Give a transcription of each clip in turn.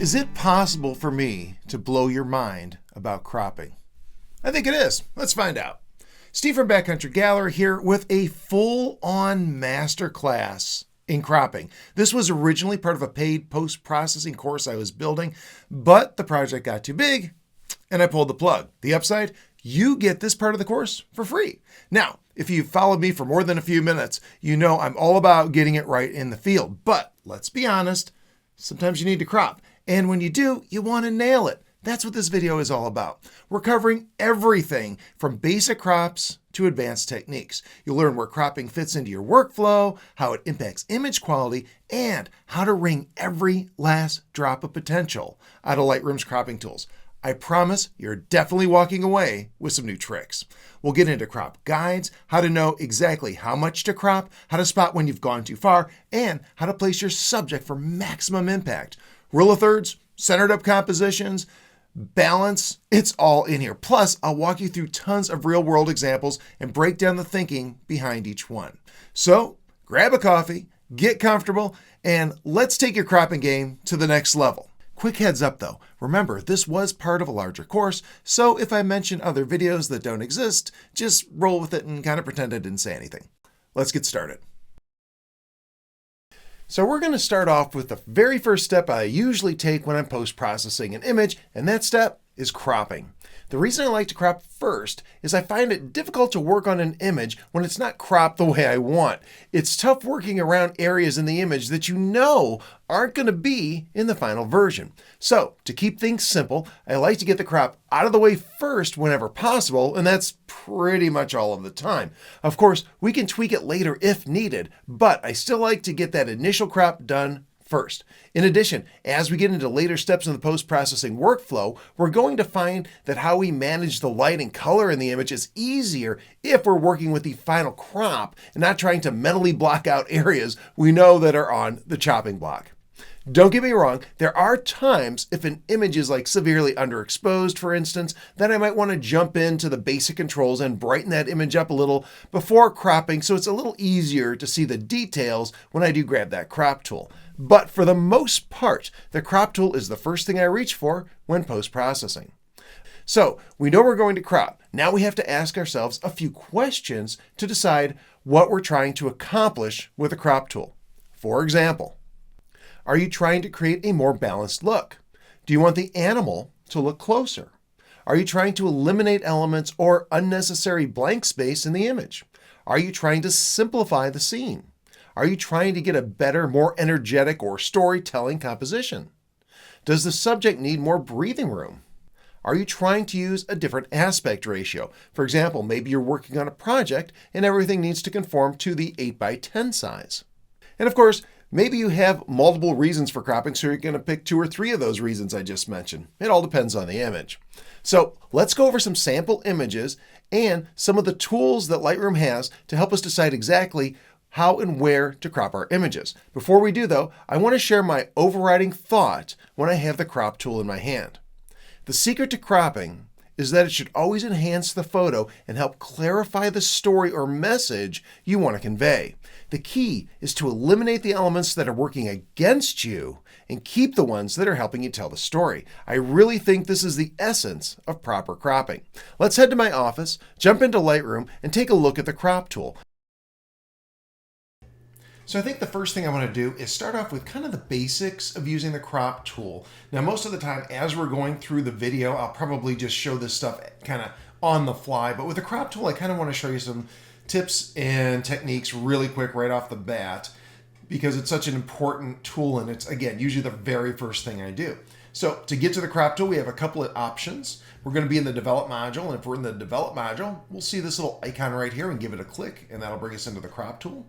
Is it possible for me to blow your mind about cropping? I think it is. Let's find out. Steve from Backcountry Gallery here with a full-on masterclass in cropping. This was originally part of a paid post-processing course I was building, but the project got too big and I pulled the plug. The upside, you get this part of the course for free. Now, if you've followed me for more than a few minutes, you know I'm all about getting it right in the field. But let's be honest, sometimes you need to crop. And when you do, you want to nail it. That's what this video is all about. We're covering everything from basic crops to advanced techniques. You'll learn where cropping fits into your workflow, how it impacts image quality, and how to wring every last drop of potential out of Lightroom's cropping tools. I promise you're definitely walking away with some new tricks. We'll get into crop guides, how to know exactly how much to crop, how to spot when you've gone too far, and how to place your subject for maximum impact. Rule of thirds, centered up compositions, balance, it's all in here. Plus, I'll walk you through tons of real world examples and break down the thinking behind each one. So grab a coffee, get comfortable, and let's take your cropping game to the next level. Quick heads up though, remember this was part of a larger course, so if I mention other videos that don't exist, just roll with it and kind of pretend I didn't say anything. Let's get started. So we're going to start off with the very first step I usually take when I'm post-processing an image, and that step is cropping. The reason I like to crop first is I find it difficult to work on an image when it's not cropped the way I want. It's tough working around areas in the image that you know aren't going to be in the final version. So to keep things simple, I like to get the crop out of the way first whenever possible, and that's pretty much all of the time. Of course, we can tweak it later if needed, but I still like to get that initial crop done first. In addition, as we get into later steps in the post-processing workflow, we're going to find that how we manage the light and color in the image is easier if we're working with the final crop and not trying to mentally block out areas we know that are on the chopping block. Don't get me wrong, there are times if an image is like severely underexposed, for instance, then I might want to jump into the basic controls and brighten that image up a little before cropping so it's a little easier to see the details when I do grab that crop tool. But for the most part, the crop tool is the first thing I reach for when post-processing. So we know we're going to crop. Now we have to ask ourselves a few questions to decide what we're trying to accomplish with a crop tool. For example, are you trying to create a more balanced look? Do you want the animal to look closer? Are you trying to eliminate elements or unnecessary blank space in the image? Are you trying to simplify the scene? Are you trying to get a better, more energetic or storytelling composition? Does the subject need more breathing room? Are you trying to use a different aspect ratio? For example, maybe you're working on a project and everything needs to conform to the 8x10 size. And of course, maybe you have multiple reasons for cropping, so you're going to pick 2 or 3 of those reasons I just mentioned. It all depends on the image. So let's go over some sample images and some of the tools that Lightroom has to help us decide exactly how and where to crop our images. Before we do though, I want to share my overriding thought when I have the crop tool in my hand. The secret to cropping is that it should always enhance the photo and help clarify the story or message you want to convey. The key is to eliminate the elements that are working against you and keep the ones that are helping you tell the story. I really think this is the essence of proper cropping. Let's head to my office, jump into Lightroom, and take a look at the crop tool. So I think the first thing I want to do is start off with kind of the basics of using the crop tool. Now, most of the time as we're going through the video, I'll probably just show this stuff kind of on the fly, but with the crop tool, I kind of want to show you some tips and techniques really quick right off the bat because it's such an important tool and it's, again, usually the very first thing I do. So to get to the crop tool, we have a couple of options. We're going to be in the develop module, and if we're in the develop module, we'll see this little icon right here and give it a click, and that'll bring us into the crop tool.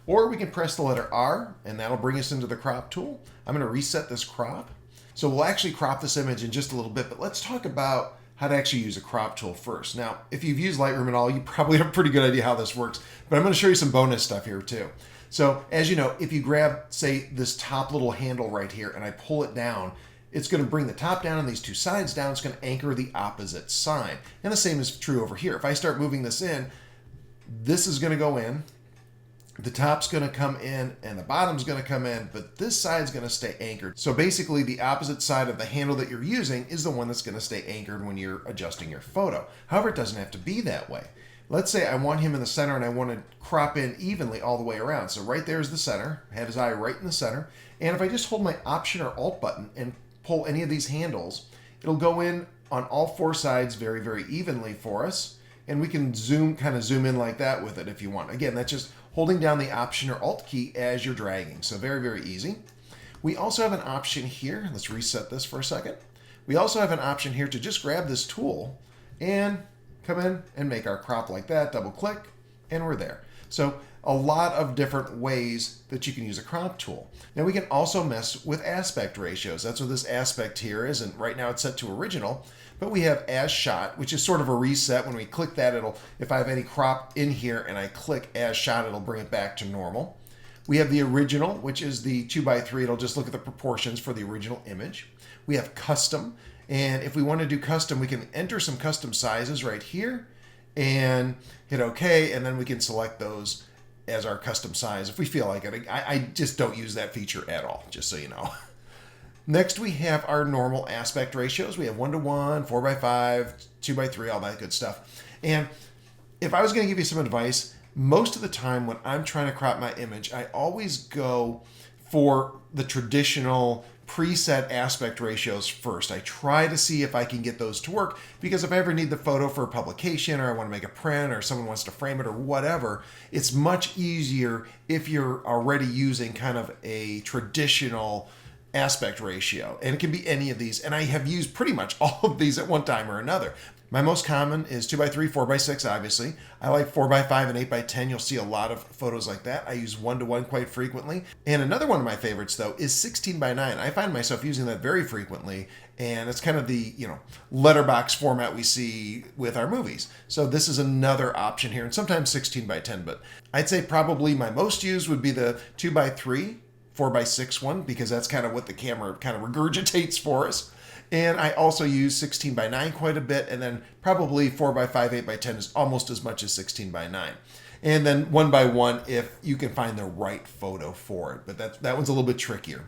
Or we can press the letter R, and that'll bring us into the crop tool. I'm going to reset this crop. So we'll actually crop this image in just a little bit, but let's talk about how to actually use a crop tool first. Now, if you've used Lightroom at all, you probably have a pretty good idea how this works, but I'm going to show you some bonus stuff here too. So as you know, if you grab, say, this top little handle right here, and I pull it down, it's going to bring the top down and these 2 sides down. It's going to anchor the opposite side. And the same is true over here. If I start moving this in, this is going to go in, the top's going to come in and the bottom's going to come in, but this side's going to stay anchored. So basically the opposite side of the handle that you're using is the one that's going to stay anchored when you're adjusting your photo. However, it doesn't have to be that way. Let's say I want him in the center and I want to crop in evenly all the way around. So right there is the center, have his eye right in the center. And if I just hold my Option or Alt button and pull any of these handles, it'll go in on all four sides very, very evenly for us. And we can kind of zoom in like that with it if you want. Again, that's just holding down the Option or Alt key as you're dragging. So very, very easy. We also have an option here. Let's reset this for a second. We also have an option here to just grab this tool and come in and make our crop like that, double click, and we're there. So a lot of different ways that you can use a crop tool. Now we can also mess with aspect ratios. That's what this aspect here is, and right now it's set to original, but we have as shot, which is sort of a reset. When we click that, if I have any crop in here and I click as shot, it'll bring it back to normal. We have the original, which is the 2x3. It'll just look at the proportions for the original image. We have custom, and if we want to do custom, we can enter some custom sizes right here and hit OK, and then we can select those as our custom size if we feel like it. I just don't use that feature at all, just so you know. Next, we have our normal aspect ratios. We have 1:1, 4:5, 2:3, all that good stuff. And if I was going to give you some advice, most of the time when I'm trying to crop my image, I always go for the traditional preset aspect ratios first. I try to see if I can get those to work, because if I ever need the photo for a publication, or I want to make a print, or someone wants to frame it or whatever, it's much easier if you're already using kind of a traditional aspect ratio. And it can be any of these. And I have used pretty much all of these at one time or another. My most common is 2:3, 4:6, obviously. I like 4:5 and 8:10. You'll see a lot of photos like that. I use 1:1 quite frequently. And another one of my favorites, though, is 16:9. I find myself using that very frequently. And it's kind of the, letterbox format we see with our movies. So this is another option here. And sometimes 16:10. But I'd say probably my most used would be the 2:3, 4:6 one, because that's kind of what the camera kind of regurgitates for us. And I also use 16:9 quite a bit, and then probably 4:5, 8:10 is almost as much as 16:9. And then 1:1 if you can find the right photo for it, but that one's a little bit trickier.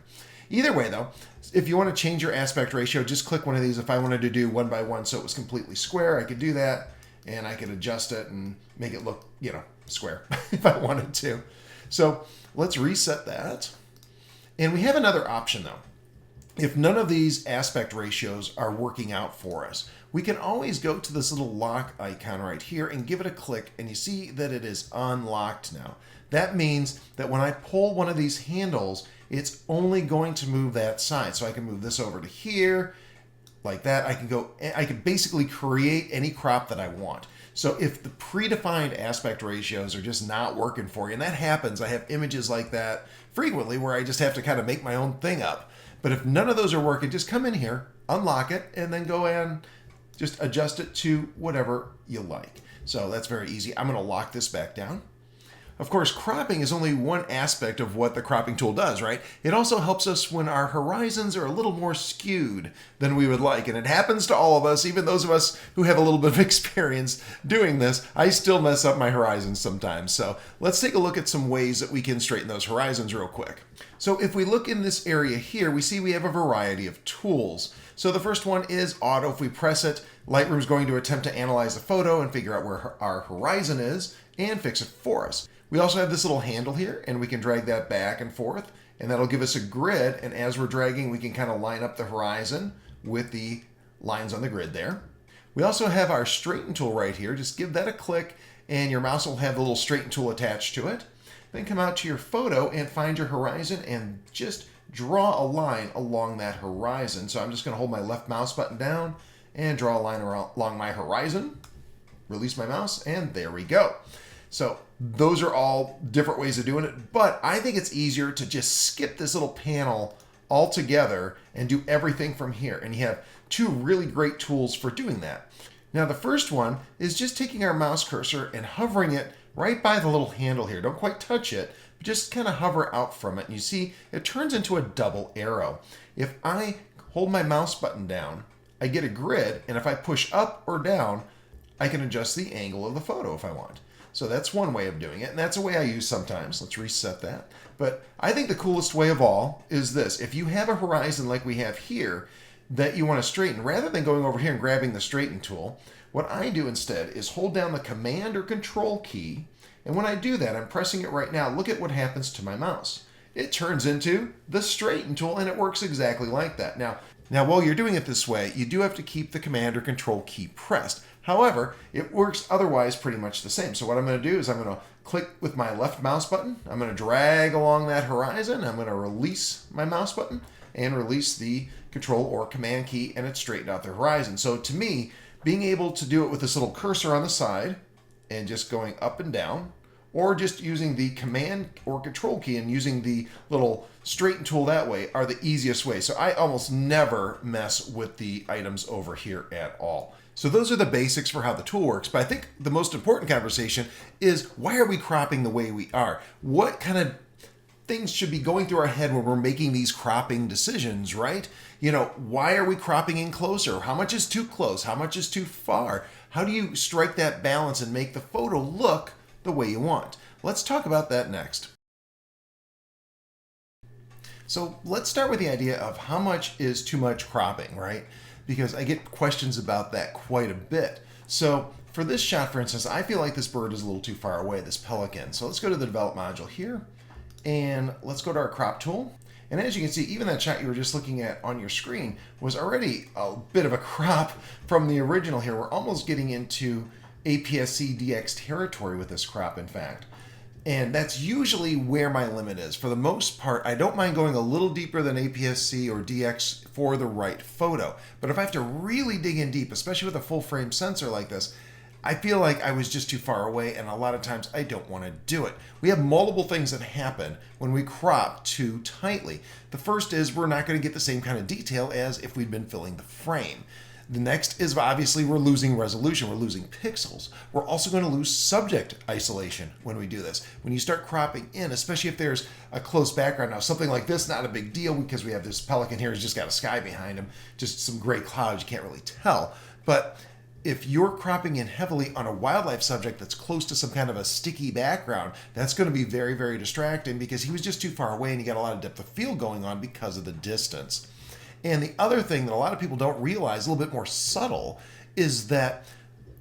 Either way, though, if you want to change your aspect ratio, just click one of these. If I wanted to do 1:1 so it was completely square, I could do that, and I could adjust it and make it look, square if I wanted to. So let's reset that. And we have another option, though. If none of these aspect ratios are working out for us, we can always go to this little lock icon right here and give it a click, and you see that it is unlocked now. That means that when I pull one of these handles, it's only going to move that side. So I can move this over to here, like that. I can basically create any crop that I want. So if the predefined aspect ratios are just not working for you, and that happens, I have images like that frequently where I just have to kind of make my own thing up. But if none of those are working, just come in here, unlock it, and then go and just adjust it to whatever you like. So that's very easy. I'm going to lock this back down. Of course, cropping is only one aspect of what the cropping tool does, right? It also helps us when our horizons are a little more skewed than we would like. And it happens to all of us, even those of us who have a little bit of experience doing this. I still mess up my horizons sometimes. So let's take a look at some ways that we can straighten those horizons real quick. So if we look in this area here, we see we have a variety of tools. So the first one is auto. If we press it, Lightroom is going to attempt to analyze the photo and figure out where our horizon is and fix it for us. We also have this little handle here, and we can drag that back and forth, and that'll give us a grid. And as we're dragging, we can kind of line up the horizon with the lines on the grid there. We also have our straighten tool right here. Just give that a click, and your mouse will have the little straighten tool attached to it. Then come out to your photo and find your horizon and just draw a line along that horizon. So I'm just going to hold my left mouse button down and draw a line along my horizon. Release my mouse, and there we go. So those are all different ways of doing it, but I think it's easier to just skip this little panel altogether and do everything from here. And you have two really great tools for doing that. Now, the first one is just taking our mouse cursor and hovering it right by the little handle here. Don't quite touch it, but just kind of hover out from it. And you see it turns into a double arrow. If I hold my mouse button down, I get a grid, and if I push up or down, I can adjust the angle of the photo if I want. So that's one way of doing it, and that's a way I use sometimes. Let's reset that. But I think the coolest way of all is this. If you have a horizon like we have here that you want to straighten, rather than going over here and grabbing the straighten tool, what I do instead is hold down the Command or Control key, and when I do that, I'm pressing it right now. Look at what happens to my mouse. It turns into the straighten tool, and it works exactly like that. Now, while you're doing it this way, you do have to keep the Command or Control key pressed. However, it works otherwise pretty much the same. So what I'm going to do is I'm going to click with my left mouse button. I'm going to drag along that horizon. I'm going to release my mouse button and release the Control or Command key, and it's straightened out the horizon. So to me, being able to do it with this little cursor on the side and just going up and down, or just using the Command or Control key and using the little straighten tool that way are the easiest way. So I almost never mess with the items over here at all. So those are the basics for how the tool works. But I think the most important conversation is, why are we cropping the way we are? What kind of things should be going through our head when we're making these cropping decisions, right? You know, why are we cropping in closer? How much is too close? How much is too far? How do you strike that balance and make the photo look the way you want? Let's talk about that next. So let's start with the idea of how much is too much cropping, right? Because I get questions about that quite a bit. So for this shot, for instance, I feel like this bird is a little too far away, this pelican. So let's go to the develop module here, and let's go to our crop tool. And as you can see, even that shot you were just looking at on your screen was already a bit of a crop from the original here. We're almost getting into APS-C DX territory with this crop, in fact. And that's usually where my limit is. For the most part, I don't mind going a little deeper than APS-C or DX for the right photo. But if I have to really dig in deep, especially with a full frame sensor like this, I feel like I was just too far away, and a lot of times I don't want to do it. We have multiple things that happen when we crop too tightly. The first is we're not going to get the same kind of detail as if we'd been filling the frame. The next is obviously we're losing resolution, we're losing pixels. We're also going to lose subject isolation when we do this. When you start cropping in, especially if there's a close background. Now, something like this, not a big deal because we have this pelican here who's just got a sky behind him, just some gray clouds, you can't really tell. But if you're cropping in heavily on a wildlife subject that's close to some kind of a sticky background, that's going to be very, very distracting because he was just too far away and you got a lot of depth of field going on because of the distance. And the other thing that a lot of people don't realize, a little bit more subtle, is that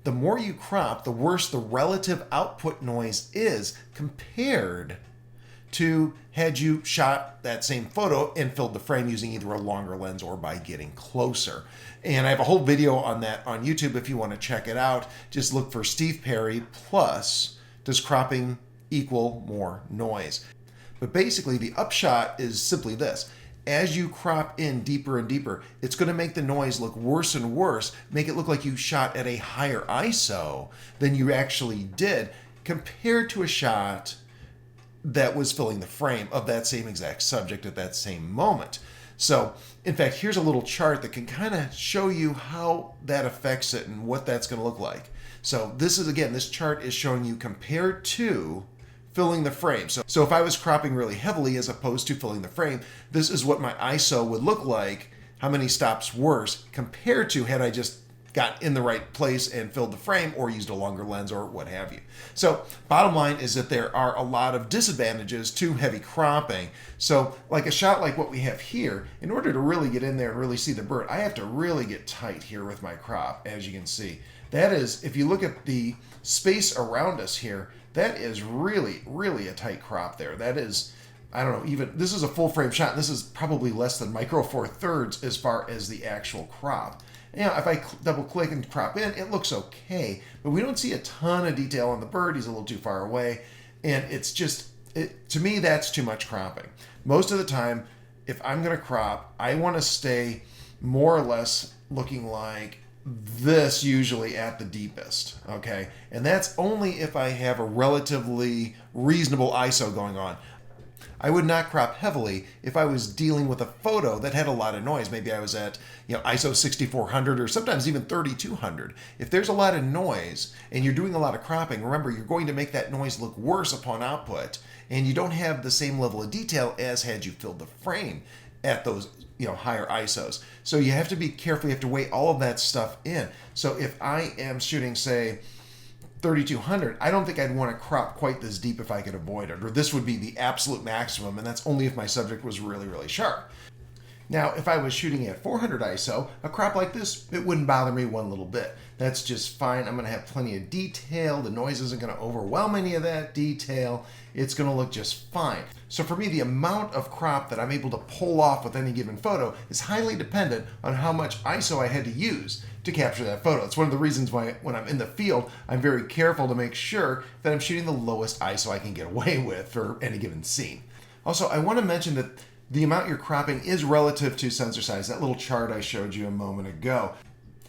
the more you crop, the worse the relative output noise is compared to had you shot that same photo and filled the frame using either a longer lens or by getting closer. And I have a whole video on that on YouTube if you want to check it out. Just look for Steve Perry plus does cropping equal more noise? But basically the upshot is simply this. As you crop in deeper and deeper, it's going to make the noise look worse and worse, make it look like you shot at a higher ISO than you actually did compared to a shot that was filling the frame of that same exact subject at that same moment. So, in fact, here's a little chart that can kind of show you how that affects it and what that's going to look like. So this is, again, this chart is showing you compared to filling the frame. So if I was cropping really heavily as opposed to filling the frame, this is what my ISO would look like, how many stops worse compared to had I just got in the right place and filled the frame or used a longer lens or what have you. So bottom line is that there are a lot of disadvantages to heavy cropping. So like a shot like what we have here, in order to really get in there and really see the bird, I have to really get tight here with my crop, as you can see. That is, if you look at the space around us here, that is really, really a tight crop there. That is, I don't know, even, this is a full frame shot. And this is probably less than micro four thirds as far as the actual crop. Now, if I double click and crop in, it looks okay, but we don't see a ton of detail on the bird. He's a little too far away. And it's just, to me, that's too much cropping. Most of the time, if I'm going to crop, I want to stay more or less looking like this, usually at the deepest, okay? And that's only if I have a relatively reasonable ISO going on. I would not crop heavily if I was dealing with a photo that had a lot of noise. Maybe I was at, ISO 6400 or sometimes even 3200. If there's a lot of noise and you're doing a lot of cropping, remember, you're going to make that noise look worse upon output, and you don't have the same level of detail as had you filled the frame at those higher ISOs. So you have to be careful. You have to weigh all of that stuff in. So if I am shooting, say, 3200, I don't think I'd want to crop quite this deep if I could avoid it, or this would be the absolute maximum, and that's only if my subject was really, really sharp. Now, if I was shooting at 400 ISO, a crop like this, it wouldn't bother me one little bit. That's just fine. I'm going to have plenty of detail. The noise isn't going to overwhelm any of that detail. It's going to look just fine. So for me, the amount of crop that I'm able to pull off with any given photo is highly dependent on how much ISO I had to use to capture that photo. It's one of the reasons why when I'm in the field, I'm very careful to make sure that I'm shooting the lowest ISO I can get away with for any given scene. Also, I want to mention that the amount you're cropping is relative to sensor size, that little chart I showed you a moment ago.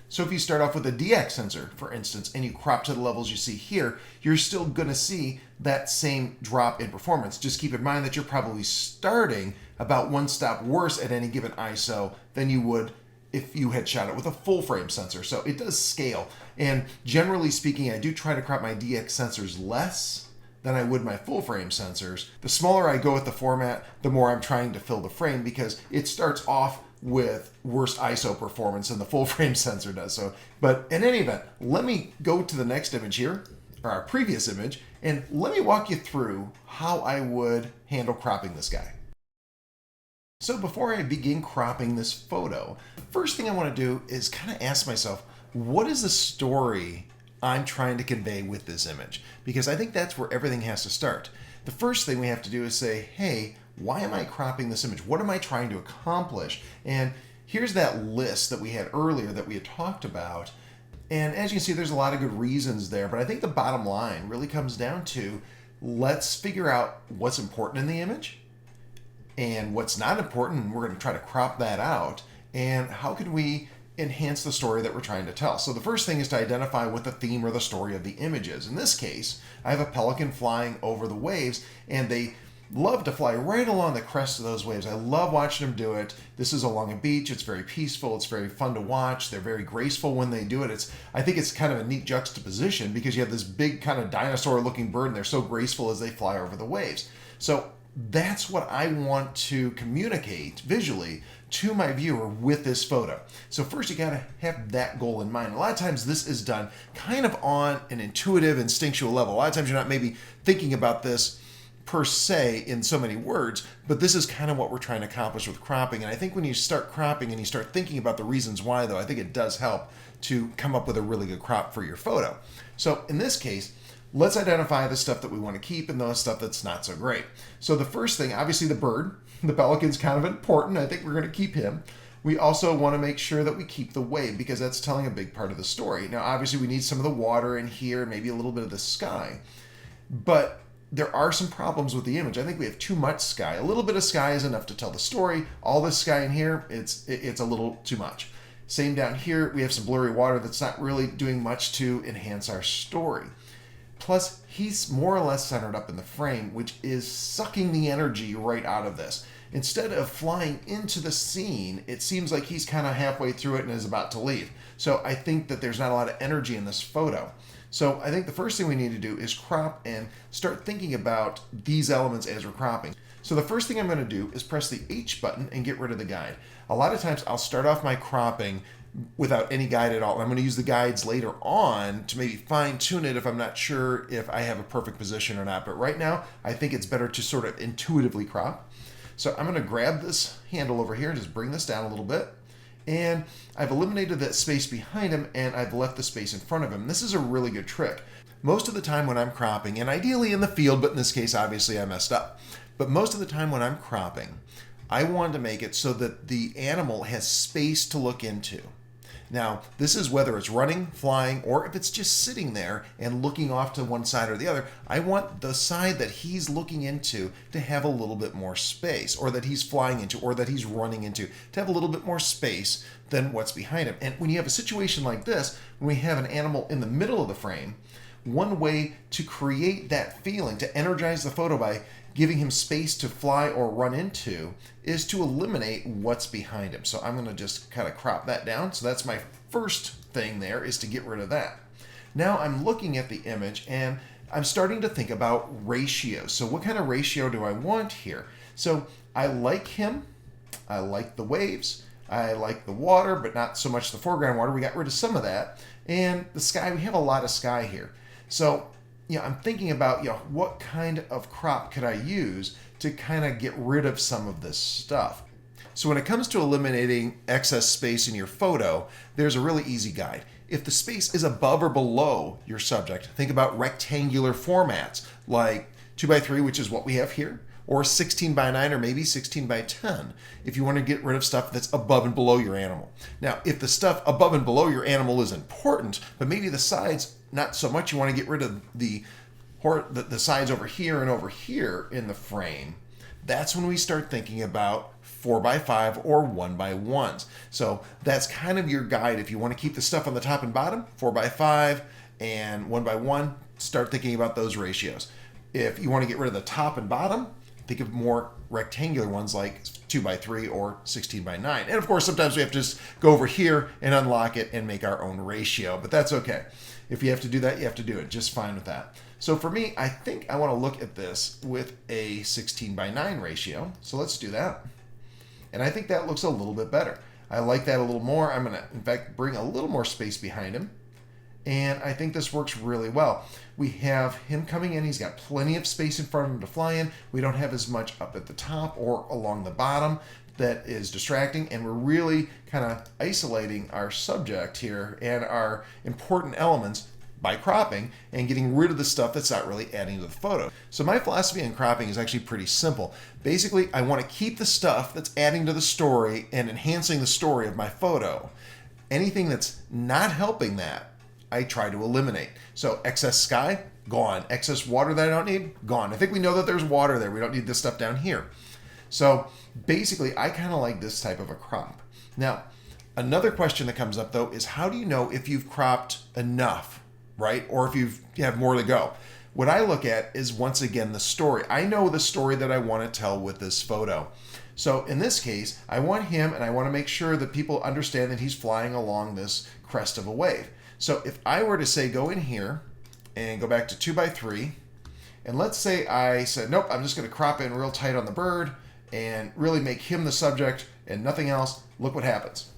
So if you start off with a DX sensor, for instance, and you crop to the levels you see here, you're still going to see that same drop in performance. Just keep in mind that you're probably starting about one stop worse at any given ISO than you would if you had shot it with a full frame sensor. So it does scale. And generally speaking, I do try to crop my DX sensors less than I would my full frame sensors. The smaller I go with the format, the more I'm trying to fill the frame, because it starts off with worse ISO performance than the full frame sensor does. So, but in any event, let me go to the next image here, or our previous image, and let me walk you through how I would handle cropping this guy. So before I begin cropping this photo, the first thing I want to do is kind of ask myself, what is the story I'm trying to convey with this image? Because I think that's where everything has to start. The first thing we have to do is say, hey, why am I cropping this image? What am I trying to accomplish? And here's that list that we had earlier that we had talked about. And as you can see, there's a lot of good reasons there, but I think the bottom line really comes down to, let's figure out what's important in the image and what's not important, and we're going to try to crop that out. And how can we enhance the story that we're trying to tell? So the first thing is to identify what the theme or the story of the image is. In this case, I have a pelican flying over the waves, and they love to fly right along the crest of those waves. I love watching them do it. This is along a beach. It's very peaceful. It's very fun to watch. They're very graceful when they do it. I think it's kind of a neat juxtaposition, because you have this big kind of dinosaur looking bird, and they're so graceful as they fly over the waves. So that's what I want to communicate visually to my viewer with this photo. So first you got to have that goal in mind. A lot of times this is done kind of on an intuitive, instinctual level. A lot of times you're not maybe thinking about this per se in so many words, but this is kind of what we're trying to accomplish with cropping. And I think when you start cropping and you start thinking about the reasons why, though, I think it does help to come up with a really good crop for your photo. So in this case, let's identify the stuff that we want to keep and the stuff that's not so great. So the first thing, obviously the bird, the pelican's kind of important. I think we're going to keep him. We also want to make sure that we keep the wave, because that's telling a big part of the story. Now, obviously we need some of the water in here, maybe a little bit of the sky, but there are some problems with the image. I think we have too much sky. A little bit of sky is enough to tell the story. All this sky in here, it's a little too much. Same down here, we have some blurry water that's not really doing much to enhance our story. Plus, he's more or less centered up in the frame, which is sucking the energy right out of this. Instead of flying into the scene, it seems like he's kind of halfway through it and is about to leave. So I think that there's not a lot of energy in this photo. So I think the first thing we need to do is crop and start thinking about these elements as we're cropping. So the first thing I'm going to do is press the H button and get rid of the guide. A lot of times I'll start off my cropping without any guide at all. And I'm going to use the guides later on to maybe fine tune it if I'm not sure if I have a perfect position or not. But right now, I think it's better to sort of intuitively crop. So I'm going to grab this handle over here and just bring this down a little bit. And I've eliminated that space behind him, and I've left the space in front of him. This is a really good trick. Most of the time when I'm cropping, and ideally in the field, but in this case, obviously I messed up. But most of the time when I'm cropping, I want to make it so that the animal has space to look into. Now, this is whether it's running, flying, or if it's just sitting there and looking off to one side or the other. I want the side that he's looking into to have a little bit more space, or that he's flying into, or that he's running into, to have a little bit more space than what's behind him. And when you have a situation like this, when we have an animal in the middle of the frame, one way to create that feeling, to energize the photo by giving him space to fly or run into, is to eliminate what's behind him. So I'm going to just kind of crop that down. So that's my first thing there, is to get rid of that. Now I'm looking at the image and I'm starting to think about ratios. So what kind of ratio do I want here? So I like him. I like the waves. I like the water, but not so much the foreground water. We got rid of some of that. And the sky, we have a lot of sky here. So, I'm thinking about, what kind of crop could I use to kind of get rid of some of this stuff. So when it comes to eliminating excess space in your photo, there's a really easy guide. If the space is above or below your subject, think about rectangular formats like 2x3, which is what we have here, or 16:9, or maybe 16:10, if you want to get rid of stuff that's above and below your animal. Now, if the stuff above and below your animal is important, but maybe the sides, not so much, you want to get rid of the sides over here and over here in the frame, that's when we start thinking about 4x5 or 1x1s. So that's kind of your guide. If you want to keep the stuff on the top and bottom, 4x5 and 1x1, start thinking about those ratios. If you want to get rid of the top and bottom, think of more rectangular ones like 2x3 or 16:9. And of course, sometimes we have to just go over here and unlock it and make our own ratio, but that's okay. If you have to do that, you have to do it. Just fine with that. So for me, I think I want to look at this with a 16:9 ratio. So let's do that. And I think that looks a little bit better. I like that a little more. I'm going to, in fact, bring a little more space behind him. And I think this works really well. We have him coming in. He's got plenty of space in front of him to fly in. We don't have as much up at the top or along the bottom that is distracting. And we're really kind of isolating our subject here and our important elements by cropping and getting rid of the stuff that's not really adding to the photo. So my philosophy in cropping is actually pretty simple. Basically, I want to keep the stuff that's adding to the story and enhancing the story of my photo. Anything that's not helping that, I try to eliminate. So excess sky, gone. Excess water that I don't need, gone. I think we know that there's water there. We don't need this stuff down here. So basically, I kind of like this type of a crop. Now, another question that comes up though is how do you know if you've cropped enough, right? Or if you have more to go? What I look at is, once again, the story. I know the story that I want to tell with this photo. So in this case, I want him, and I want to make sure that people understand that he's flying along this crest of a wave. So if I were to say go in here and go back to 2x3, and let's say I said, nope, I'm just going to crop in real tight on the bird and really make him the subject and nothing else, look what happens.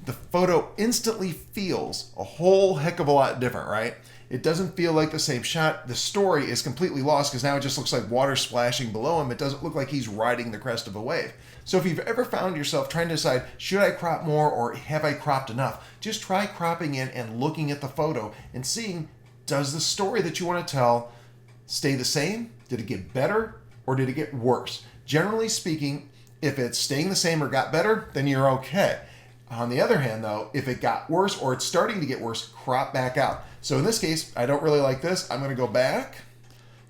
The photo instantly feels a whole heck of a lot different, right? It doesn't feel like the same shot. The story is completely lost because now it just looks like water splashing below him. It doesn't look like he's riding the crest of a wave. So if you've ever found yourself trying to decide, should I crop more or have I cropped enough? Just try cropping in and looking at the photo and seeing, does the story that you want to tell stay the same? Did it get better or did it get worse? Generally speaking, if it's staying the same or got better, then you're okay. On the other hand, though, if it got worse or it's starting to get worse, crop back out. So in this case, I don't really like this. I'm going to go back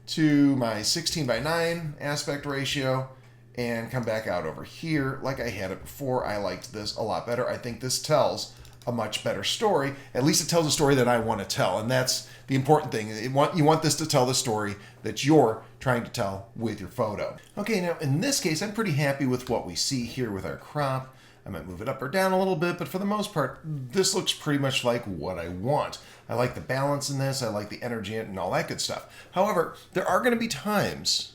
to my 16:9 aspect ratio and come back out over here like I had it before. I liked this a lot better. I think this tells a much better story. At least it tells a story that I want to tell, and that's the important thing. You want this to tell the story that you're trying to tell with your photo. Okay, now in this case, I'm pretty happy with what we see here with our crop. I might move it up or down a little bit, but for the most part, this looks pretty much like what I want. I like the balance in this. I like the energy in it and all that good stuff. However, there are going to be times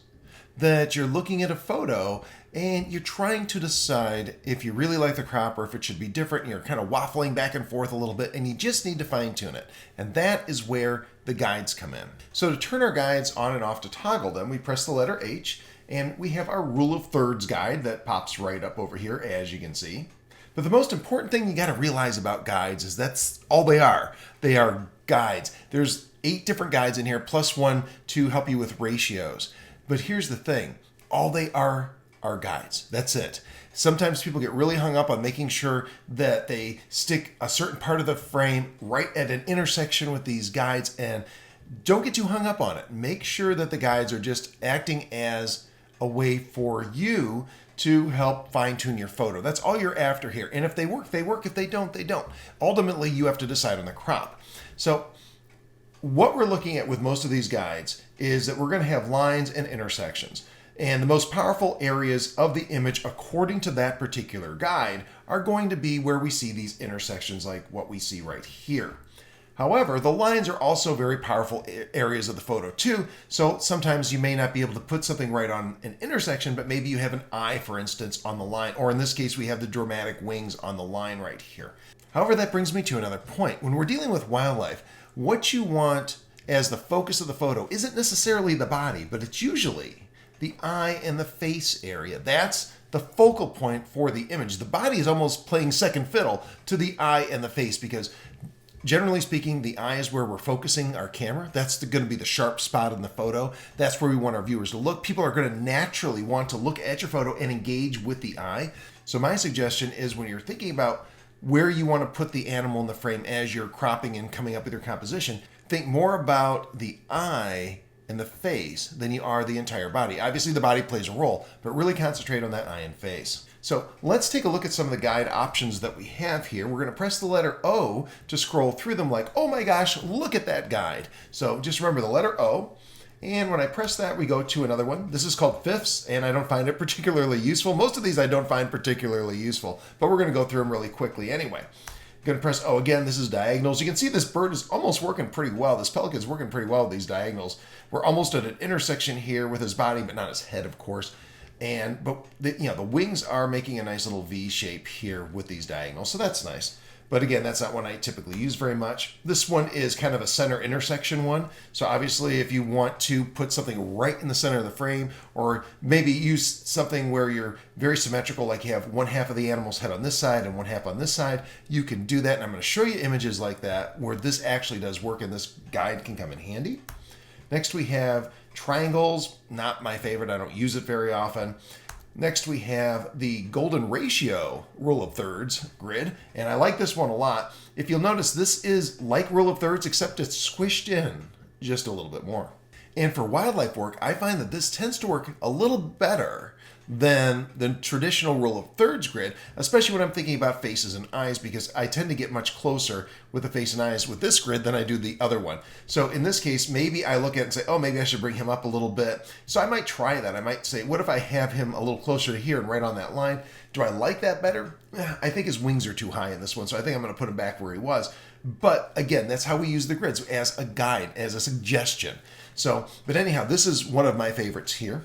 that you're looking at a photo and you're trying to decide if you really like the crop or if it should be different, and you're kind of waffling back and forth a little bit, and you just need to fine-tune it. And that is where the guides come in. So to turn our guides on and off, to toggle them, we press the letter H, and we have our rule of thirds guide that pops right up over here, as you can see. But the most important thing you got to realize about guides is that's all they are. They are guides. There's 8 different guides in here, plus one to help you with ratios. But here's the thing. All they are guides. That's it. Sometimes people get really hung up on making sure that they stick a certain part of the frame right at an intersection with these guides, and don't get too hung up on it. Make sure that the guides are just acting as a way for you to help fine-tune your photo. That's all you're after here. And if they work, they work. If they don't, they don't. Ultimately, you have to decide on the crop. So what we're looking at with most of these guides is that we're going to have lines and intersections. And the most powerful areas of the image, according to that particular guide, are going to be where we see these intersections like what we see right here. However, the lines are also very powerful areas of the photo too, so sometimes you may not be able to put something right on an intersection, but maybe you have an eye, for instance, on the line, or in this case, we have the dramatic wings on the line right here. However, that brings me to another point. When we're dealing with wildlife, what you want as the focus of the photo isn't necessarily the body, but it's usually the eye and the face area. That's the focal point for the image. The body is almost playing second fiddle to the eye and the face because generally speaking, the eye is where we're focusing our camera. That's going to be the sharp spot in the photo. That's where we want our viewers to look. People are going to naturally want to look at your photo and engage with the eye. So my suggestion is when you're thinking about where you want to put the animal in the frame as you're cropping and coming up with your composition, think more about the eye and the face than you are the entire body. Obviously, the body plays a role, but really concentrate on that eye and face. So let's take a look at some of the guide options that we have here. We're going to press the letter O to scroll through them like, oh my gosh, look at that guide. So just remember the letter O. And when I press that, we go to another one. This is called fifths, and I don't find it particularly useful. Most of these I don't find particularly useful, but we're going to go through them really quickly anyway. Going to press O again. This is diagonals. You can see this bird is almost working pretty well. This pelican's working pretty well with these diagonals. We're almost at an intersection here with his body, but not his head, of course. But the wings are making a nice little V shape here with these diagonals, so that's nice. But again, that's not one I typically use very much. This one is kind of a center intersection one. So obviously if you want to put something right in the center of the frame, or maybe use something where you're very symmetrical, like you have one half of the animal's head on this side and one half on this side, you can do that. And I'm going to show you images like that where this actually does work and this guide can come in handy. Next we have triangles, not my favorite. I don't use it very often. Next, we have the golden ratio rule of thirds grid, and I like this one a lot. If you'll notice, this is like rule of thirds, except it's squished in just a little bit more. And for wildlife work, I find that this tends to work a little better than the traditional rule of thirds grid, especially when I'm thinking about faces and eyes, because I tend to get much closer with the face and eyes with this grid than I do the other one. So in this case, maybe I look at it and say, oh, maybe I should bring him up a little bit. So I might try that. I might say, what if I have him a little closer to here and right on that line? Do I like that better? I think his wings are too high in this one, so I think I'm going to put him back where he was. But again, that's how we use the grids, as a guide, as a suggestion. So, but anyhow, this is one of my favorites here.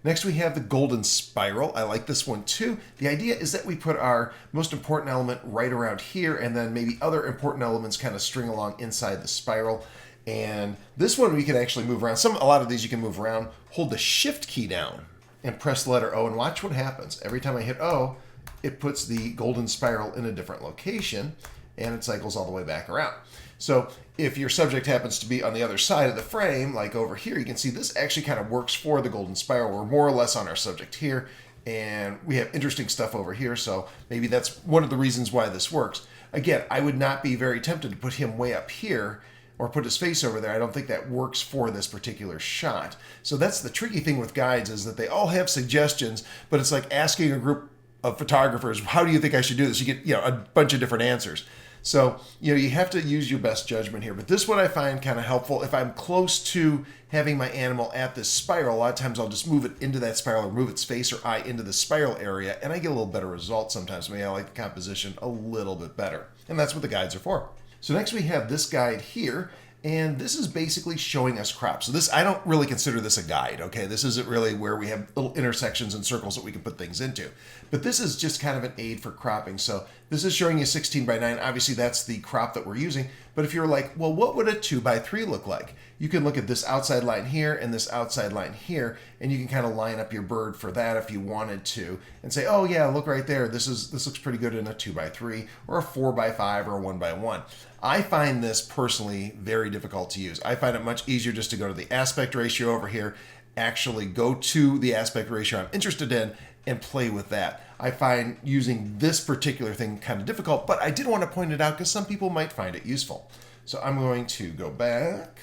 Next, we have the golden spiral. I like this one too. The idea is that we put our most important element right around here, and then maybe other important elements kind of string along inside the spiral. And this one we can actually move around. A lot of these you can move around. Hold the shift key down and press the letter O and watch what happens. Every time I hit O, it puts the golden spiral in a different location and it cycles all the way back around. So if your subject happens to be on the other side of the frame, like over here, you can see this actually kind of works for the golden spiral. We're more or less on our subject here, and we have interesting stuff over here, so maybe that's one of the reasons why this works. Again, I would not be very tempted to put him way up here or put his face over there. I don't think that works for this particular shot. So that's the tricky thing with guides, is that they all have suggestions, but it's like asking a group of photographers, how do you think I should do this? You get a bunch of different answers. So, you have to use your best judgment here. But this one I find kind of helpful. If I'm close to having my animal at this spiral, a lot of times I'll just move it into that spiral or move its face or eye into the spiral area, and I get a little better result sometimes. Maybe I like the composition a little bit better. And that's what the guides are for. So next we have this guide here, and this is basically showing us crops. So this, I don't really consider this a guide, okay? This isn't really where we have little intersections and circles that we can put things into. But this is just kind of an aid for cropping. So this is showing you 16 by 9. Obviously, that's the crop that we're using. But if you're like, well, what would a 2 by 3 look like? You can look at this outside line here and this outside line here, and you can kind of line up your bird for that if you wanted to, and say, oh yeah, look right there. This looks pretty good in a 2 by 3 or a 4 by 5 or a 1 by 1. I find this personally very difficult to use. I find it much easier just to go to the aspect ratio over here, actually go to the aspect ratio I'm interested in, and play with that. I find using this particular thing kind of difficult, but I did want to point it out because some people might find it useful. So I'm going to go back,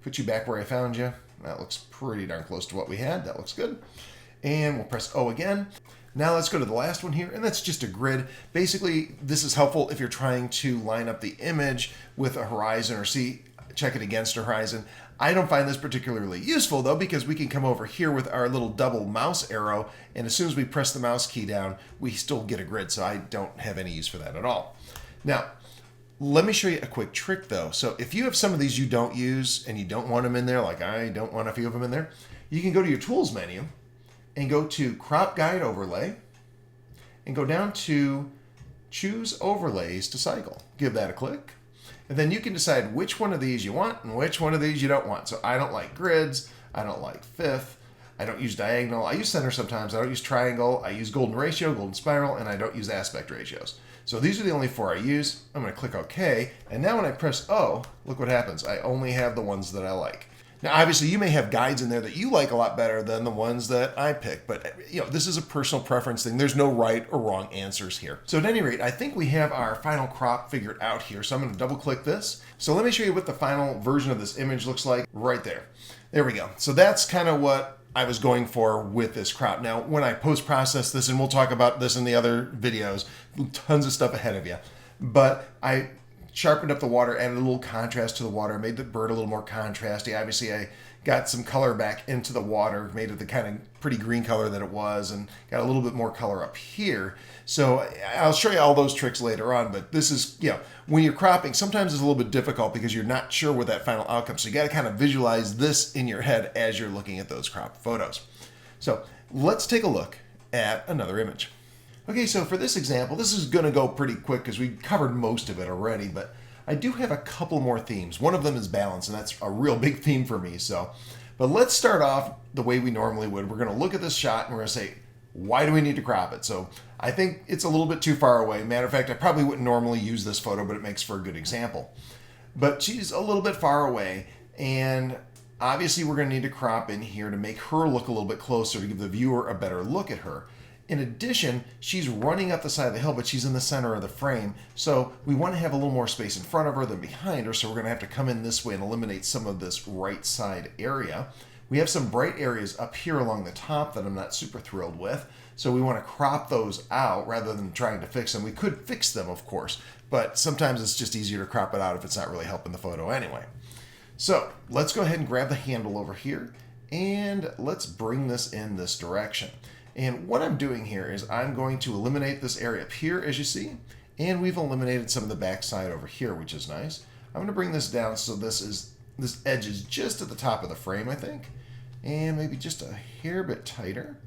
put you back where I found you. That looks pretty darn close to what we had. That looks good. And we'll press O again. Now let's go to the last one here, and that's just a grid. Basically, this is helpful if you're trying to line up the image with a horizon or check it against a horizon. I don't find this particularly useful though, because we can come over here with our little double mouse arrow, and as soon as we press the mouse key down, we still get a grid, so I don't have any use for that at all. Now, let me show you a quick trick though. So if you have some of these you don't use and you don't want them in there, like I don't want a few of them in there, you can go to your tools menu and go to crop guide overlay and go down to choose overlays to cycle. Give that a click. And then you can decide which one of these you want and which one of these you don't want. So I don't like grids. I don't like fifth. I don't use diagonal. I use center sometimes. I don't use triangle. I use golden ratio, golden spiral, and I don't use aspect ratios. So these are the only 4 I use. I'm going to click OK. And now when I press O, look what happens. I only have the ones that I like. Now, obviously, you may have guides in there that you like a lot better than the ones that I pick, but this is a personal preference thing. There's no right or wrong answers here. So at any rate, I think we have our final crop figured out here. So I'm going to double click this. So let me show you what the final version of this image looks like right there. There we go. So that's kind of what I was going for with this crop. Now, when I post-process this, and we'll talk about this in the other videos, tons of stuff ahead of you, but I sharpened up the water, added a little contrast to the water, made the bird a little more contrasty. Obviously, I got some color back into the water, made it the kind of pretty green color that it was, and got a little bit more color up here. So I'll show you all those tricks later on, but this is, when you're cropping, sometimes it's a little bit difficult because you're not sure what that final outcome. So you got to kind of visualize this in your head as you're looking at those crop photos. So let's take a look at another image. Okay, so for this example, this is going to go pretty quick because we covered most of it already, but I do have a couple more themes. One of them is balance, and that's a real big theme for me. But let's start off the way we normally would. We're going to look at this shot and we're going to say, why do we need to crop it? So I think it's a little bit too far away. Matter of fact, I probably wouldn't normally use this photo, but it makes for a good example. But she's a little bit far away, and obviously we're going to need to crop in here to make her look a little bit closer to give the viewer a better look at her. In addition, she's running up the side of the hill, but she's in the center of the frame. So we want to have a little more space in front of her than behind her. So we're going to have to come in this way and eliminate some of this right side area. We have some bright areas up here along the top that I'm not super thrilled with. So we want to crop those out rather than trying to fix them. We could fix them, of course, but sometimes it's just easier to crop it out if it's not really helping the photo anyway. So let's go ahead and grab the handle over here and let's bring this in this direction. And what I'm doing here is I'm going to eliminate this area up here, as you see, and we've eliminated some of the backside over here, which is nice. I'm going to bring this down so this edge is just at the top of the frame, I think, and maybe just a hair bit tighter.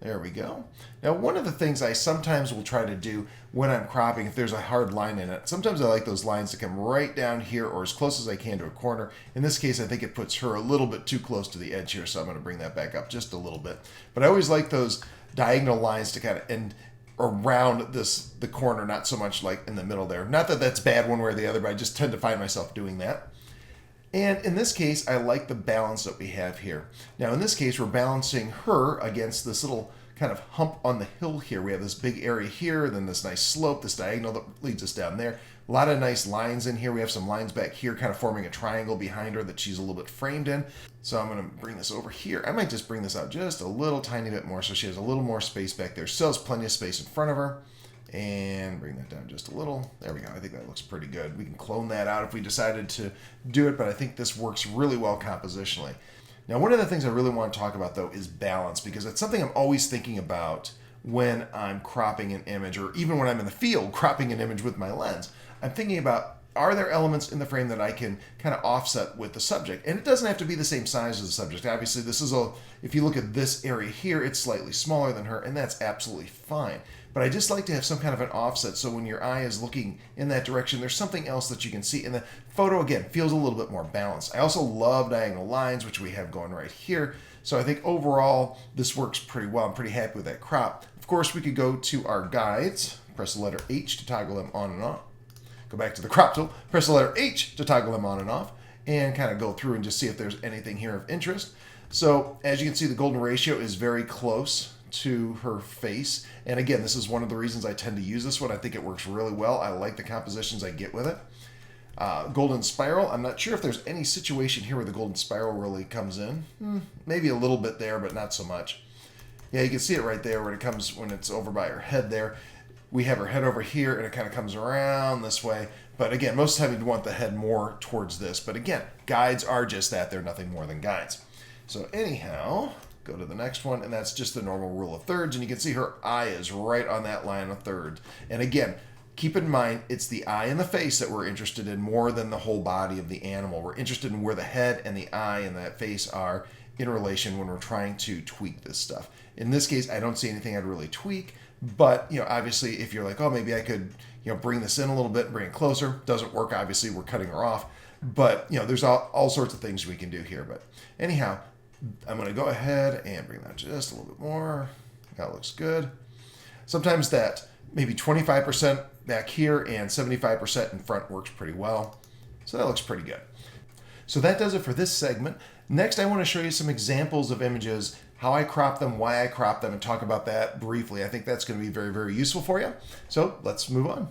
There we go. Now, one of the things I sometimes will try to do when I'm cropping, if there's a hard line in it, sometimes I like those lines to come right down here or as close as I can to a corner. In this case, I think it puts her a little bit too close to the edge here, so I'm going to bring that back up just a little bit. But I always like those diagonal lines to kind of end around the corner, not so much like in the middle there. Not that that's bad one way or the other, but I just tend to find myself doing that. And in this case, I like the balance that we have here. Now, in this case, we're balancing her against this little kind of hump on the hill here. We have this big area here, then this nice slope, this diagonal that leads us down there. A lot of nice lines in here. We have some lines back here kind of forming a triangle behind her that she's a little bit framed in. So I'm going to bring this over here. I might just bring this out just a little tiny bit more so she has a little more space back there. Still has plenty of space in front of her. And bring that down just a little. There we go. I think that looks pretty good. We can clone that out if we decided to do it, but I think this works really well compositionally. Now, one of the things I really want to talk about, though, is balance, because it's something I'm always thinking about when I'm cropping an image, or even when I'm in the field cropping an image with my lens. I'm thinking about, are there elements in the frame that I can kind of offset with the subject? And it doesn't have to be the same size as the subject. Obviously, if you look at this area here, it's slightly smaller than her, and that's absolutely fine. But I just like to have some kind of an offset so when your eye is looking in that direction, there's something else that you can see. And the photo, again, feels a little bit more balanced. I also love diagonal lines, which we have going right here. So I think overall, this works pretty well. I'm pretty happy with that crop. Of course, we could go to our guides, press the letter H to toggle them on and off. Go back to the crop tool, press the letter H to toggle them on and off, and kind of go through and just see if there's anything here of interest. So as you can see, the golden ratio is very close to her face. And again, this is one of the reasons I tend to use this one. I think it works really well. I like the compositions I get with it. Golden spiral, I'm not sure if there's any situation here where the golden spiral really comes in. Maybe a little bit there, but not so much. Yeah, you can see it right there when it's over by her head there. We have her head over here, and it kind of comes around this way. But again, most of the time you'd want the head more towards this. But again, guides are just that. They're nothing more than guides. So anyhow, go to the next one, and that's just the normal rule of thirds. And you can see her eye is right on that line of third. And again, keep in mind, it's the eye and the face that we're interested in more than the whole body of the animal. We're interested in where the head and the eye and that face are in relation when we're trying to tweak this stuff. In this case, I don't see anything I'd really tweak. But, obviously, if you're like, oh, maybe I could, bring this in a little bit and bring it closer. Doesn't work, obviously, we're cutting her off. But, there's all sorts of things we can do here. But anyhow, I'm going to go ahead and bring that just a little bit more. That looks good. Sometimes that maybe 25% back here and 75% in front works pretty well. So that looks pretty good. So that does it for this segment. Next, I want to show you some examples of images, how I crop them, why I crop them, and talk about that briefly. I think that's going to be very, very useful for you. So let's move on.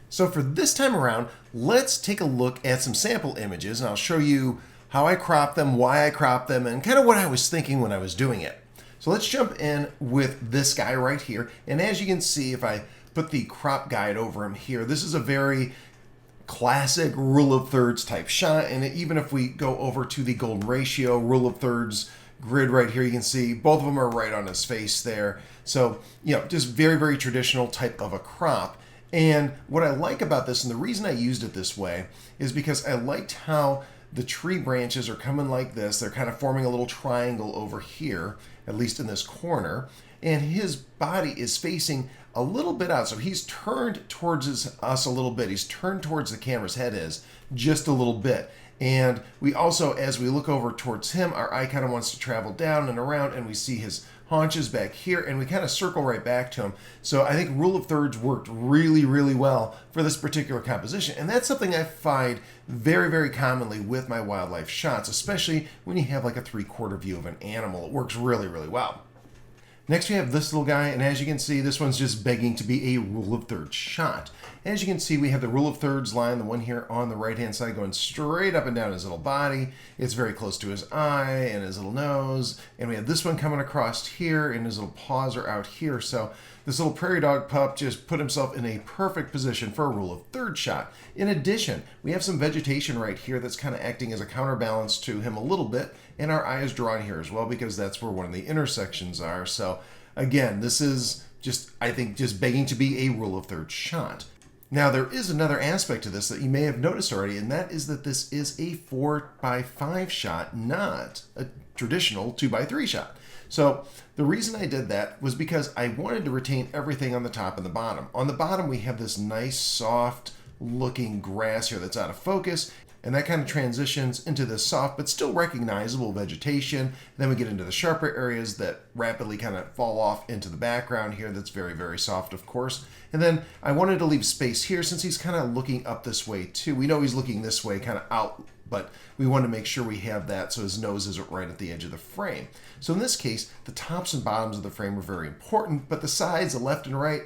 So for this time around, let's take a look at some sample images, and I'll show you how I crop them, why I crop them, and kind of what I was thinking when I was doing it. So let's jump in with this guy right here. And as you can see, if I put the crop guide over him here, this is a very classic rule of thirds type shot. And even if we go over to the golden ratio rule of thirds grid right here, you can see both of them are right on his face there. So, just very, very traditional type of a crop. And what I like about this, and the reason I used it this way, is because I liked how the tree branches are coming like this. They're kind of forming a little triangle over here, at least in this corner. And his body is facing a little bit out. So he's turned towards us a little bit. He's turned towards the camera's head is just a little bit. And we also, as we look over towards him, our eye kind of wants to travel down and around, and we see his haunches back here, and we kind of circle right back to him. So I think rule of thirds worked really, really well for this particular composition. And that's something I find very, very commonly with my wildlife shots, especially when you have like a 3/4 view of an animal. It works really, really well. Next we have this little guy, and as you can see, this one's just begging to be a rule of thirds shot. As you can see, we have the rule of thirds line, the one here on the right-hand side, going straight up and down his little body. It's very close to his eye and his little nose. And we have this one coming across here, and his little paws are out here. So this little prairie dog pup just put himself in a perfect position for a rule of thirds shot. In addition, we have some vegetation right here that's kind of acting as a counterbalance to him a little bit, and our eye is drawn here as well because that's where one of the intersections are. So again, this is just, I think, just begging to be a rule of thirds shot. Now, there is another aspect to this that you may have noticed already, and that is that this is a 4x5 shot, not a traditional 2x3 shot. So the reason I did that was because I wanted to retain everything on the top and the bottom. On the bottom, we have this nice, soft looking grass here that's out of focus, and that kind of transitions into this soft but still recognizable vegetation. And then we get into the sharper areas that rapidly kind of fall off into the background here. That's very, very soft, of course. And then I wanted to leave space here since he's kind of looking up this way too. We know he's looking this way, kind of out, but we want to make sure we have that so his nose isn't right at the edge of the frame. So in this case, the tops and bottoms of the frame were very important, but the sides, the left and right,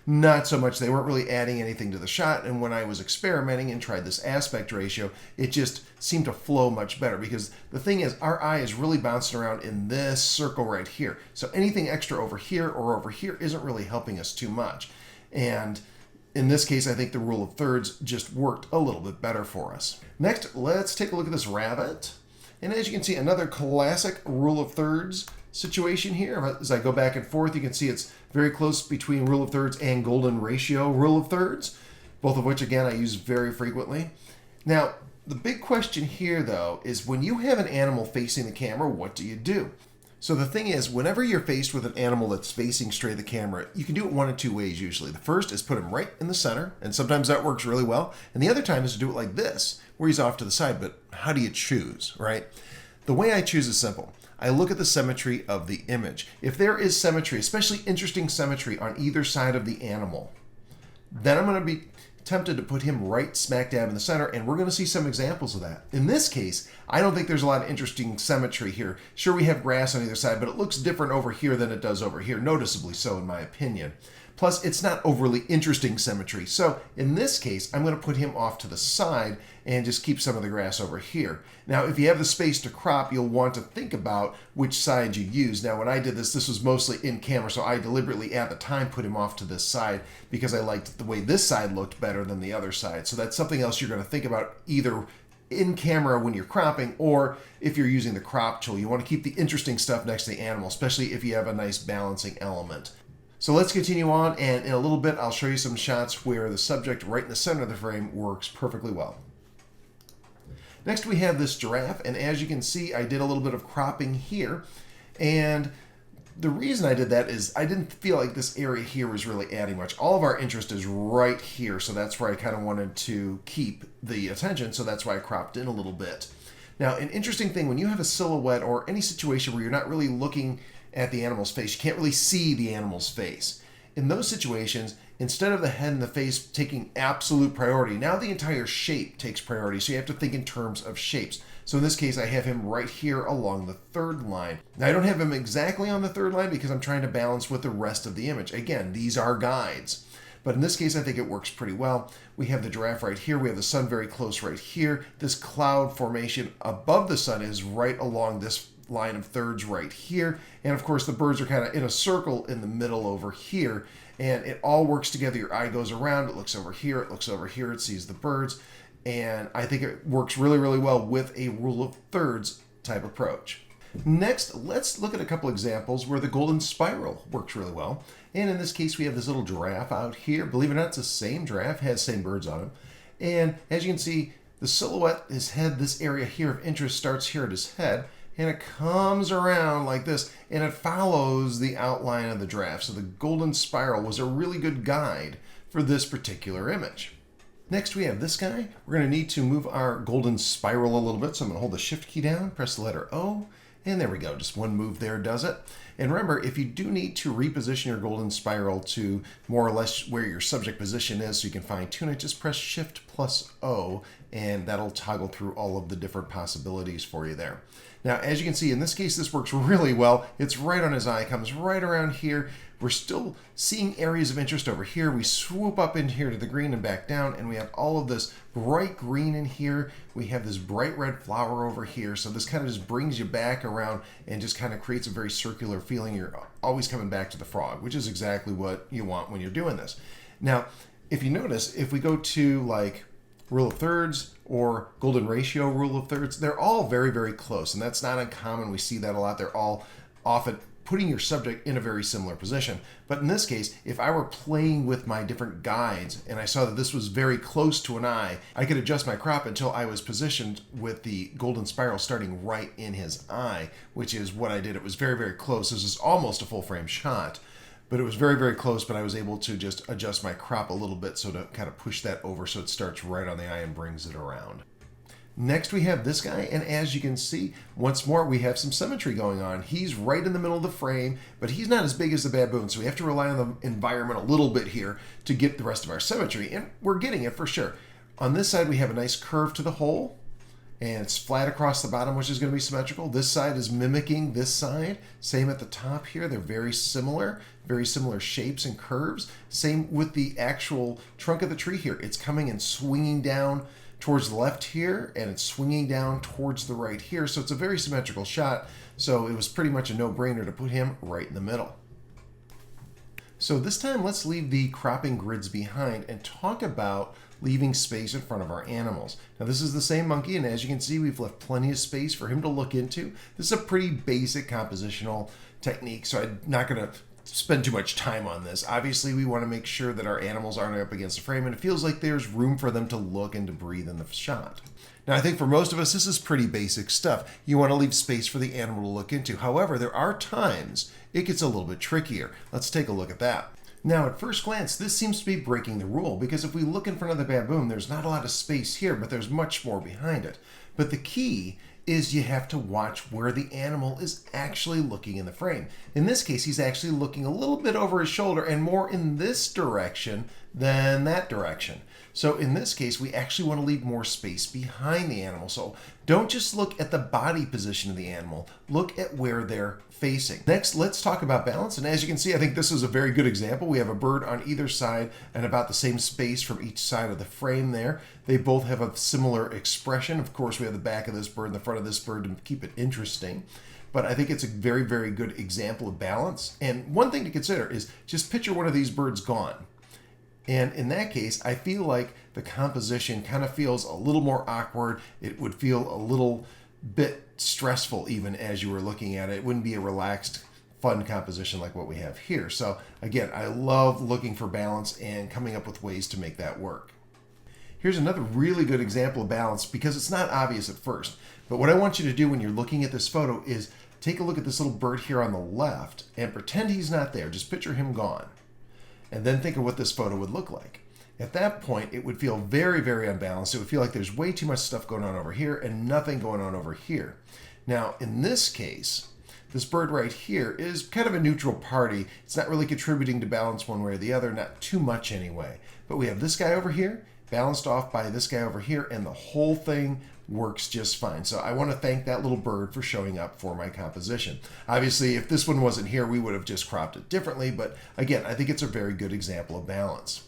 not so much. They weren't really adding anything to the shot. And when I was experimenting and tried this aspect ratio, it just seemed to flow much better because the thing is, our eye is really bouncing around in this circle right here. So anything extra over here or over here isn't really helping us too much. And in this case, I think the rule of thirds just worked a little bit better for us. Next, let's take a look at this rabbit. And as you can see, another classic rule of thirds situation here. As I go back and forth, you can see it's very close between rule of thirds and golden ratio rule of thirds, both of which, again, I use very frequently. Now, the big question here, though, is when you have an animal facing the camera, what do you do? So the thing is, whenever you're faced with an animal that's facing straight at the camera, you can do it one of two ways usually. The first is put him right in the center, and sometimes that works really well. And the other time is to do it like this, where he's off to the side. But how do you choose, right? The way I choose is simple. I look at the symmetry of the image. If there is symmetry, especially interesting symmetry on either side of the animal, then I'm going to be tempted to put him right smack dab in the center, and we're going to see some examples of that. In this case, I don't think there's a lot of interesting symmetry here. Sure, we have grass on either side, but it looks different over here than it does over here, noticeably so in my opinion. Plus, it's not overly interesting symmetry. So in this case, I'm going to put him off to the side and just keep some of the grass over here. Now, if you have the space to crop, you'll want to think about which side you use. Now, when I did this, this was mostly in camera, so I deliberately at the time put him off to this side because I liked the way this side looked better than the other side. So that's something else you're going to think about either in camera when you're cropping, or if you're using the crop tool. You want to keep the interesting stuff next to the animal, especially if you have a nice balancing element. So let's continue on, and in a little bit I'll show you some shots where the subject right in the center of the frame works perfectly well. Next we have this giraffe, and as you can see, I did a little bit of cropping here, and The reason I did that is I didn't feel like this area here was really adding much. All of our interest is right here, so that's where I kind of wanted to keep the attention, so that's why I cropped in a little bit. Now, an interesting thing, when you have a silhouette or any situation where you're not really looking at the animal's face, you can't really see the animal's face. In those situations, instead of the head and the face taking absolute priority, now the entire shape takes priority, so you have to think in terms of shapes. So in this case, I have him right here along the third line. Now, I don't have him exactly on the third line because I'm trying to balance with the rest of the image. Again, these are guides. But in this case, I think it works pretty well. We have the giraffe right here. We have the sun very close right here. This cloud formation above the sun is right along this line of thirds right here. And of course, the birds are kind of in a circle in the middle over here. And it all works together. Your eye goes around, it looks over here, it looks over here, it sees the birds. And I think it works really, really well with a rule of thirds type approach. Next, let's look at a couple examples where the golden spiral works really well. And in this case, we have this little giraffe out here. Believe it or not, it's the same giraffe, has the same birds on him. And as you can see, the silhouette, his head, this area here of interest starts here at his head, and it comes around like this, and it follows the outline of the giraffe. So the golden spiral was a really good guide for this particular image. Next, we have this guy. We're going to need to move our golden spiral a little bit. So I'm going to hold the Shift key down, press the letter O, and there we go. Just one move there does it. And remember, if you do need to reposition your golden spiral to more or less where your subject position is so you can fine tune it, just press Shift plus O, and that'll toggle through all of the different possibilities for you there. Now, as you can see, in this case, this works really well. It's right on his eye, comes right around here. We're still seeing areas of interest over here. We swoop up in here to the green and back down, and we have all of this bright green in here. We have this bright red flower over here. So this kind of just brings you back around and just kind of creates a very circular feeling. You're always coming back to the frog, which is exactly what you want when you're doing this. Now, if you notice, if we go to like rule of thirds or golden ratio rule of thirds, they're all very, very close. And that's not uncommon. We see that a lot. They're all often putting your subject in a very similar position. But in this case, if I were playing with my different guides and I saw that this was very close to an eye, I could adjust my crop until I was positioned with the golden spiral starting right in his eye, which is what I did. It was very, very close. This is almost a full frame shot, but it was very, very close, but I was able to just adjust my crop a little bit so to kind of push that over so it starts right on the eye and brings it around. Next, we have this guy, and as you can see, once more, we have some symmetry going on. He's right in the middle of the frame, but he's not as big as the baboon, so we have to rely on the environment a little bit here to get the rest of our symmetry, and we're getting it for sure. On this side, we have a nice curve to the hole, and it's flat across the bottom, which is going to be symmetrical. This side is mimicking this side. Same at the top here. They're very similar shapes and curves. Same with the actual trunk of the tree here. It's coming and swinging down towards the left here, and it's swinging down towards the right here. So it's a very symmetrical shot. So it was pretty much a no-brainer to put him right in the middle. So this time, let's leave the cropping grids behind and talk about leaving space in front of our animals. Now, this is the same monkey, and as you can see, we've left plenty of space for him to look into. This is a pretty basic compositional technique, so I'm not going to spend too much time on this. Obviously, we want to make sure that our animals aren't up against the frame, and it feels like there's room for them to look and to breathe in the shot. Now, I think for most of us, this is pretty basic stuff. You want to leave space for the animal to look into. However, there are times it gets a little bit trickier. Let's take a look at that. Now, at first glance, this seems to be breaking the rule, because if we look in front of the baboon, there's not a lot of space here, but there's much more behind it. But the key is you have to watch where the animal is actually looking in the frame. In this case, he's actually looking a little bit over his shoulder and more in this direction than that direction. So in this case, we actually want to leave more space behind the animal. So don't just look at the body position of the animal, look at where they're facing. Next, let's talk about balance. And as you can see, I think this is a very good example. We have a bird on either side and about the same space from each side of the frame there. They both have a similar expression. Of course, we have the back of this bird and the front of this bird to keep it interesting. But I think it's a very, very good example of balance. And one thing to consider is just picture one of these birds gone. And in that case, I feel like the composition kind of feels a little more awkward. It would feel a little bit stressful even as you were looking at it. It wouldn't be a relaxed, fun composition like what we have here. So again, I love looking for balance and coming up with ways to make that work. Here's another really good example of balance because it's not obvious at first. But what I want you to do when you're looking at this photo is take a look at this little bird here on the left and pretend he's not there. Just picture him gone. And then think of what this photo would look like. At that point, it would feel very, very unbalanced. It would feel like there's way too much stuff going on over here and nothing going on over here. Now, in this case, this bird right here is kind of a neutral party. It's not really contributing to balance one way or the other, not too much anyway. But we have this guy over here, balanced off by this guy over here, and the whole thing works just fine. So I want to thank that little bird for showing up for my composition. Obviously, if this one wasn't here, we would have just cropped it differently. But again, I think it's a very good example of balance.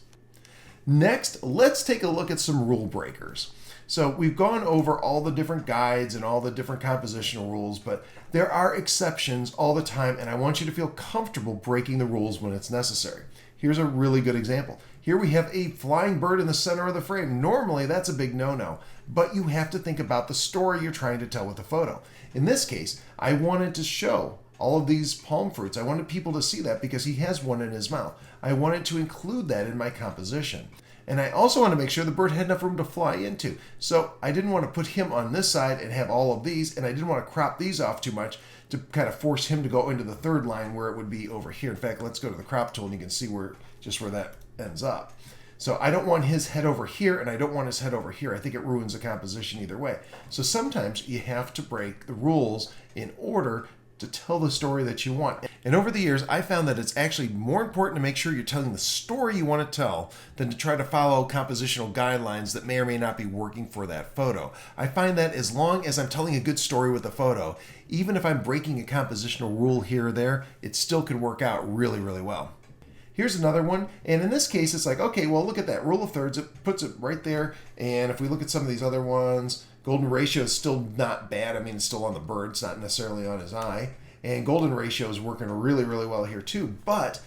Next, let's take a look at some rule breakers. So we've gone over all the different guides and all the different compositional rules, but there are exceptions all the time, and I want you to feel comfortable breaking the rules when it's necessary. Here's a really good example. Here we have a flying bird in the center of the frame. Normally, that's a big no-no, but you have to think about the story you're trying to tell with the photo. In this case, I wanted to show all of these palm fruits. I wanted people to see that because he has one in his mouth. I wanted to include that in my composition. And I also want to make sure the bird had enough room to fly into. So I didn't want to put him on this side and have all of these, and I didn't want to crop these off too much to kind of force him to go into the third line where it would be over here. In fact, let's go to the crop tool and you can see where that ends up. So I don't want his head over here and I don't want his head over here. I think it ruins the composition either way. So sometimes you have to break the rules in order to tell the story that you want. And over the years, I found that it's actually more important to make sure you're telling the story you want to tell than to try to follow compositional guidelines that may or may not be working for that photo. I find that as long as I'm telling a good story with the photo, even if I'm breaking a compositional rule here or there, it still can work out really, really well. Here's another one, and in this case, it's like, okay, well, look at that rule of thirds. It puts it right there, and if we look at some of these other ones, golden ratio is still not bad. I mean, it's still on the bird. It's not necessarily on his eye. And golden ratio is working really, really well here too. But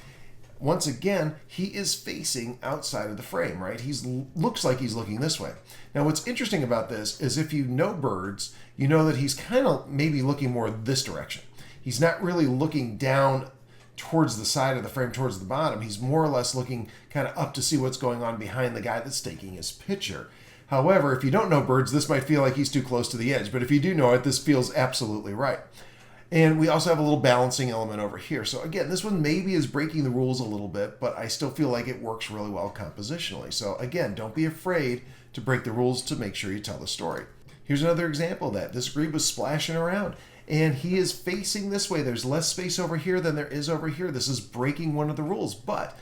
once again, he is facing outside of the frame, right? He looks like he's looking this way. Now, what's interesting about this is if you know birds, you know that he's kind of maybe looking more this direction. He's not really looking down towards the side of the frame, towards the bottom. He's more or less looking kind of up to see what's going on behind the guy that's taking his picture. However, if you don't know birds, this might feel like he's too close to the edge. But if you do know it, this feels absolutely right. And we also have a little balancing element over here. So again, this one maybe is breaking the rules a little bit, but I still feel like it works really well compositionally. So again, don't be afraid to break the rules to make sure you tell the story. Here's another example of that. This grebe was splashing around and he is facing this way. There's less space over here than there is over here. This is breaking one of the rules, but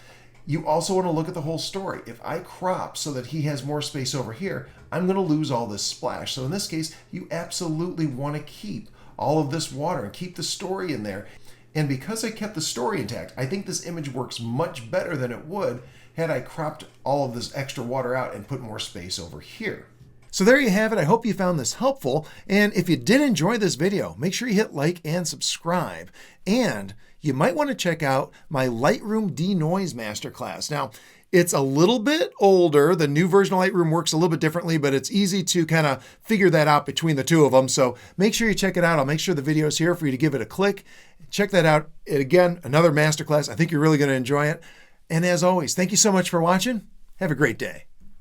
you also want to look at the whole story. If I crop so that he has more space over here, I'm going to lose all this splash. So in this case, you absolutely want to keep all of this water and keep the story in there. And because I kept the story intact, I think this image works much better than it would had I cropped all of this extra water out and put more space over here. So there you have it. I hope you found this helpful. And if you did enjoy this video, make sure you hit like and subscribe. And you might want to check out my Lightroom denoise masterclass. Now, it's a little bit older. The new version of Lightroom works a little bit differently, but it's easy to kind of figure that out between the two of them. So make sure you check it out. I'll make sure the video is here for you to give it a click. Check that out. And again, another masterclass. I think you're really going to enjoy it. And as always, thank you so much for watching. Have a great day.